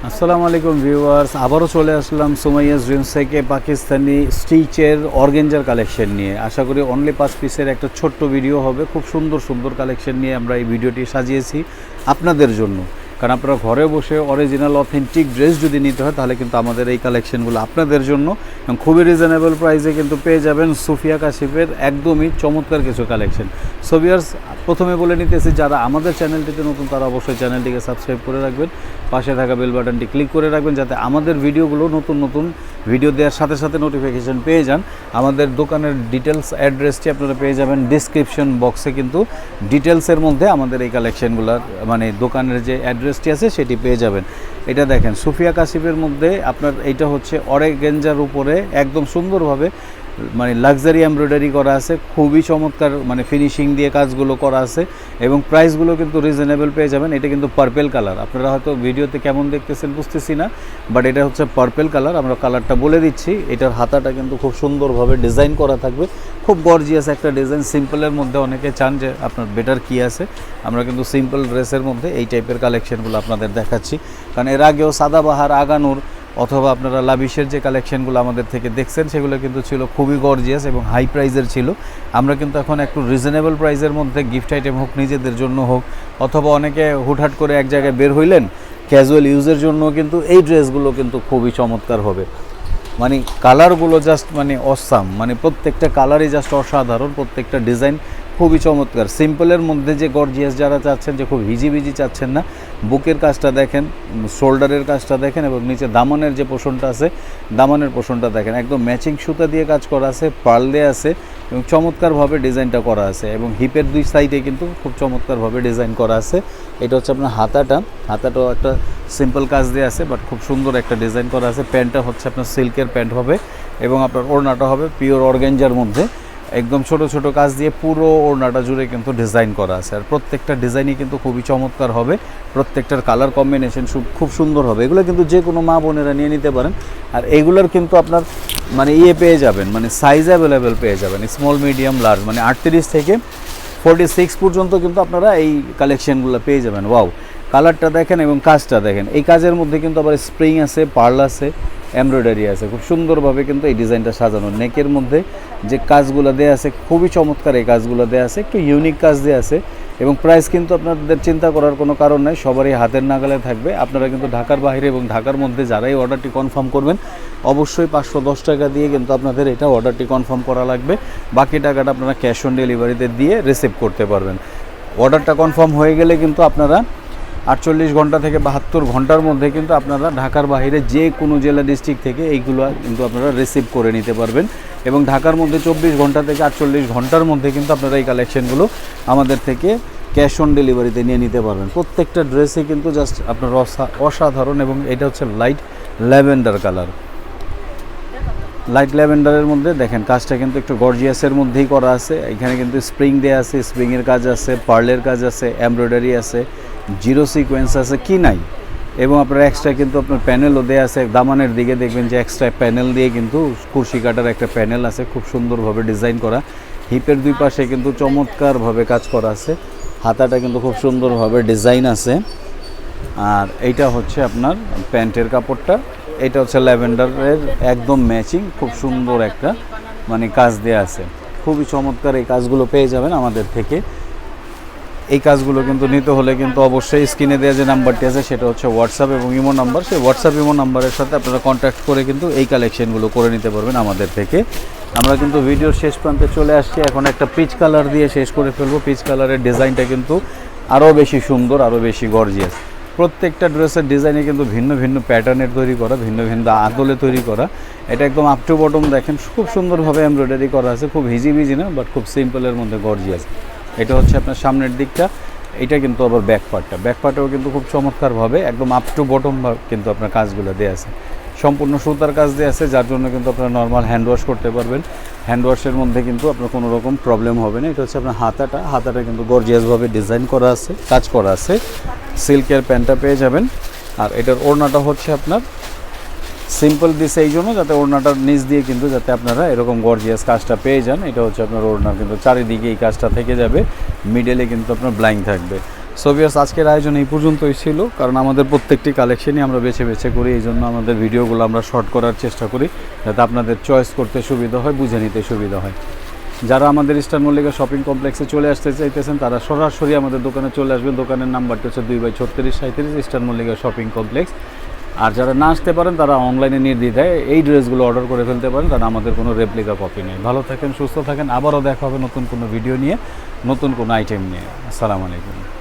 আসসালামু আলাইকুম ভিউয়ার্স, আবারও চলে আসলাম সুমাইয়াস ড্রিমস থেকে পাকিস্তানি স্টিচের অর্গেঞ্জার কালেকশন নিয়ে। আশা করি অনলি 5 পিসের একটা ছোট্ট ভিডিও হবে। খুব সুন্দর সুন্দর কালেকশন নিয়ে আমরা এই ভিডিওটি সাজিয়েছি আপনাদের জন্য, কারণ আপনারা ঘরে বসে অরিজিনাল অথেন্টিক ড্রেস যদি নিতে হয় তাহলে কিন্তু আমাদের এই কালেকশনগুলো আপনাদের জন্য এবং খুবই রিজনেবল প্রাইসে কিন্তু পেয়ে যাবেন সুফিয়া কাশিফের একদমই চমৎকার কিছু কালেকশন। সো ভিউয়ার্স, প্রথমে বলে নিতেছি, যারা আমাদের চ্যানেলটিতে নতুন তারা অবশ্যই চ্যানেলটিকে সাবস্ক্রাইব করে রাখবেন, পাশে থাকা বেল বাটনটি ক্লিক করে রাখবেন যাতে আমাদের ভিডিওগুলো নতুন নতুন ভিডিও দেওয়ার সাথে সাথে নোটিফিকেশন পেয়ে যান। আমাদের দোকানের ডিটেলস অ্যাড্রেসটি আপনারা পেয়ে যাবেন ডিসক্রিপশন বক্সে, কিন্তু ডিটেলসের মধ্যে আমাদের এই কালেকশনগুলোর মানে দোকানের যে অ্যাড্রেসটি আছে সেটি পেয়ে যাবেন। এটা দেখেন সুফিয়া কাশিফের মধ্যে আপনার এইটা হচ্ছে অর্গেঞ্জার উপরে একদম সুন্দরভাবে মানে লাক্সারি এমব্রয়ডারি করা আছে, খুবই চমৎকার মানে ফিনিশিং দিয়ে কাজগুলো করা আছে এবং প্রাইসগুলো কিন্তু রিজনেবল পেয়ে যাবেন। এটা কিন্তু পার্পেল কালার, আপনারা হয়তো ভিডিওতে কেমন দেখতেছেন বুঝতেছি না, বাট এটা হচ্ছে পার্পেল কালার। আমরা কালারটা বলে দিচ্ছি। এটার হাতাটা কিন্তু খুব সুন্দরভাবে ডিজাইন করা থাকবে, খুব গর্জিয়াস একটা ডিজাইন। সিম্পলের মধ্যে অনেকে চান যে আপনার বেটার কী আছে, আমরা কিন্তু সিম্পল ড্রেসের মধ্যে এই টাইপের কালেকশনগুলো আপনাদের দেখাচ্ছি, কারণ এর আগেও সাদাবাহার, আগানুর অথবা আপনারা লাভিশের যে কালেকশনগুলো আমাদের থেকে দেখছেন সেগুলো কিন্তু ছিল খুবই গর্জিয়াস এবং হাই প্রাইজের ছিল। আমরা কিন্তু এখন একটু রিজনেবল প্রাইসের মধ্যে গিফট আইটেম হোক, নিজেদের জন্য হোক, অথবা অনেকে হুটহাট করে এক জায়গায় বের হইলেন ক্যাজুয়াল ইউজের জন্য, কিন্তু এই ড্রেসগুলো কিন্তু খুবই চমৎকার হবে। মানে কালারগুলো জাস্ট মানে অসাম, মানে প্রত্যেকটা কালারই জাস্ট অসাধারণ, প্রত্যেকটা ডিজাইন খুবই চমৎকার। সিম্পলের মধ্যে যে গর্জিয়াস যারা চাচ্ছেন, যে খুব হিজিবিজি চাচ্ছেন না, বুকের কাজটা দেখেন, শোল্ডারের কাজটা দেখেন এবং নিচে দামানের যে পোষণটা আছে দামানের পোষণটা দেখেন, একদম ম্যাচিং সুতা দিয়ে কাজ করা আছে, পার্ল দেওয়া আছে এবং চমৎকারভাবে ডিজাইনটা করা আছে এবং হিপের দুই সাইডে কিন্তু খুব চমৎকারভাবে ডিজাইন করা আছে। এটা হচ্ছে আপনার হাতাটাও একটা সিম্পল কাজ দিয়ে আছে, বাট খুব সুন্দর একটা ডিজাইন করা আছে। প্যান্টটা হচ্ছে আপনার সিল্কের প্যান্ট হবে এবং আপনার ওড়নাটা হবে পিওর অর্গেঞ্জার মধ্যে, একদম ছোট ছোট কাজ দিয়ে পুরো ওড়নাটা জুড়ে কিন্তু ডিজাইন করা আছে। আর প্রত্যেকটা ডিজাইনই কিন্তু খুবই চমৎকার হবে, প্রত্যেকটার কালার কম্বিনেশন খুব সুন্দর হবে। এগুলো কিন্তু যে কোনো মা বোনেরা নিয়ে নিতে পারেন। আর এগুলোর কিন্তু আপনার মানে পেয়ে যাবেন, মানে সাইজ অ্যাভেলেবেল পেয়ে যাবেন, স্মল, মিডিয়াম, লার্জ, মানে 38 থেকে 46 পর্যন্ত কিন্তু আপনারা এই কালেকশনগুলো পেয়ে যাবেন। ওয়াও, কালারটা দেখেন এবং কাজটা দেখেন। এই কাজের মধ্যে কিন্তু আবার স্প্রিং আছে, পার্ল আছে, এমব্রয়ডারি আছে, খুব সুন্দরভাবে কিন্তু এই ডিজাইনটা সাজানো। নেকের মধ্যে যে কাজগুলো দেওয়া আছে খুবই চমৎকার, এই কাজগুলো দেওয়া আছে, একটু ইউনিক কাজ দেওয়া আছে এবং প্রাইস কিন্তু আপনাদের চিন্তা করার কোনো কারণ নাই, সবারই হাতের নাগালে থাকবে। আপনারা কিন্তু ঢাকার বাইরে এবং ঢাকার মধ্যে যারাই অর্ডারটি কনফার্ম করবেন অবশ্যই 510 টাকা দিয়ে কিন্তু আপনাদের এটা অর্ডারটি কনফার্ম করা লাগবে। বাকি টাকাটা আপনারা ক্যাশ অন ডেলিভারিতে দিয়ে রিসিভ করতে পারবেন। অর্ডারটা কনফার্ম হয়ে গেলে কিন্তু আপনারা 48 ঘন্টা থেকে 72 ঘন্টার মধ্যে কিন্তু আপনারা ঢাকার বাইরে যে কোনো জেলা ডিস্ট্রিক্ট থেকে এইগুলো কিন্তু আপনারা রিসিভ করে নিতে পারবেন এবং ঢাকার মধ্যে 24 ঘন্টা থেকে 48 ঘন্টার মধ্যে কিন্তু আপনারা এই কালেকশনগুলো আমাদের থেকে ক্যাশ অন ডেলিভারিতে নিয়ে নিতে পারবেন। প্রত্যেকটা ড্রেসে কিন্তু জাস্ট আপনার অসাধারণ এবং এটা হচ্ছে লাইট ল্যাভেন্ডার কালার। লাইট ল্যাভেন্ডারের মধ্যে দেখেন কাজটা কিন্তু একটু গর্জিয়াসের মধ্যেই করা আছে। এখানে কিন্তু স্প্রিং দেওয়া আছে, স্প্রিংয়ের কাজ আছে, পার্লের কাজ আছে, এমব্রয়ডারি আছে, জিরো সিকোয়েন্স আছে, কি নাই। এবং আপনার এক্সট্রা কিন্তু আপনার প্যানেলও দেওয়া আছে। দামানের দিকে দেখবেন যে এক্সট্রা প্যানেল দিয়ে কিন্তু কুরশি কাটার একটা প্যানেল আছে, খুব সুন্দরভাবে ডিজাইন করা। হিপের দুই পাশে কিন্তু চমৎকারভাবে কাজ করা আছে। হাতাটা কিন্তু খুব সুন্দরভাবে ডিজাইন আছে। আর এইটা হচ্ছে আপনার প্যান্টের কাপড়টা, এটা হচ্ছে ল্যাভেন্ডারের একদম ম্যাচিং, খুব সুন্দর একটা মানে কাজ দেওয়া আছে, খুবই চমৎকার। এই কাজগুলো পেয়ে যাবেন আমাদের থেকে। এই কাজগুলো কিন্তু নিতে হলে কিন্তু অবশ্যই স্ক্রিনে দেওয়া যে নাম্বারটি আছে সেটা হচ্ছে হোয়াটসঅ্যাপ এবং ইমো নাম্বার, সেই হোয়াটসঅ্যাপ ইমো নাম্বারের সাথে আপনারা কন্ট্যাক্ট করে কিন্তু এই কালেকশনগুলো করে নিতে পারবেন আমাদের থেকে। আমরা কিন্তু ভিডিওর শেষ প্রান্তে চলে আসছি, এখন একটা পিচ কালার দিয়ে শেষ করে ফেলবো। পিচ কালারের ডিজাইনটা কিন্তু আরও বেশি সুন্দর, আরও বেশি গর্জিয়াস। প্রত্যেকটা ড্রেসের ডিজাইনে কিন্তু ভিন্ন ভিন্ন প্যাটার্নের তৈরি করা, ভিন্ন ভিন্ন আদলে তৈরি করা। এটা একদম আপ টু বটম দেখেন খুব সুন্দরভাবে এমব্রয়ডারি করা আছে, খুব হিজিবিজি না, বাট খুব সিম্পলের মধ্যে গর্জিয়াস। এটা হচ্ছে আপনার সামনের দিকটা, এটা কিন্তু আবার ব্যাক পার্টেও কিন্তু খুব চমৎকারভাবে একদম আপ টু বটম কিন্তু আপনার কাজগুলো দেওয়া আছে, সম্পূর্ণ সুতার কাজ দেওয়া আছে, যার জন্য কিন্তু আপনারা নর্মাল হ্যান্ড ওয়াশ করতে পারবেন। হ্যান্ড ওয়াশের মধ্যে কিন্তু আপনার কোনো রকম প্রবলেম হবে না। এটা হচ্ছে আপনার হাতাটা কিন্তু গর্জিয়াসভাবে ডিজাইন করা আছে, কাজ করা আছে। সিল্কের প্যান্টটা পেয়ে যাবেন। আর এটার ওড়নাটা হচ্ছে আপনার সিম্পল দিছে এই জন্য যাতে ওড়নাটার নিচ দিয়ে কিন্তু যাতে আপনারা এরকম গর্জিয়াস কাজটা পেয়ে যান। এটা হচ্ছে আপনার ওড়নার কিন্তু চারিদিকে এই কাজটা থেকে যাবে, মিডলে কিন্তু আপনার ব্লাইং থাকবে। সো ভিউয়ার্স, আজকের আয়োজন এই পর্যন্তই ছিল, কারণ আমাদের প্রত্যেকটি কালেকশনই আমরা বেছে বেছে করি, এই জন্য আমাদের ভিডিওগুলো আমরা শর্ট করার চেষ্টা করি যাতে আপনাদের চয়েস করতে সুবিধা হয়, বুঝে নিতে সুবিধা হয়। যারা আমাদের ইস্টার্ন মল্লিকা শপিং কমপ্লেক্সে চলে আসতে চাইতেছেন তারা সরাসরি আমাদের দোকানে চলে আসবেন। দোকানের নাম্বারটি হচ্ছে 2/3637 ইস্টার্ন মল্লিকা শপিং কমপ্লেক্স। আর যারা না আসতে পারেন তারা অনলাইনে নির্দ্বিধায় এই ড্রেসগুলো অর্ডার করে ফেলতে পারেন, কারণ আমাদের কোনো রেপ্লিকা কপি নেই। ভালো থাকেন, সুস্থ থাকেন, আবারও দেখা হবে নতুন কোনো ভিডিও নিয়ে, নতুন কোনো আইটেম নিয়ে। আসসালামু আলাইকুম।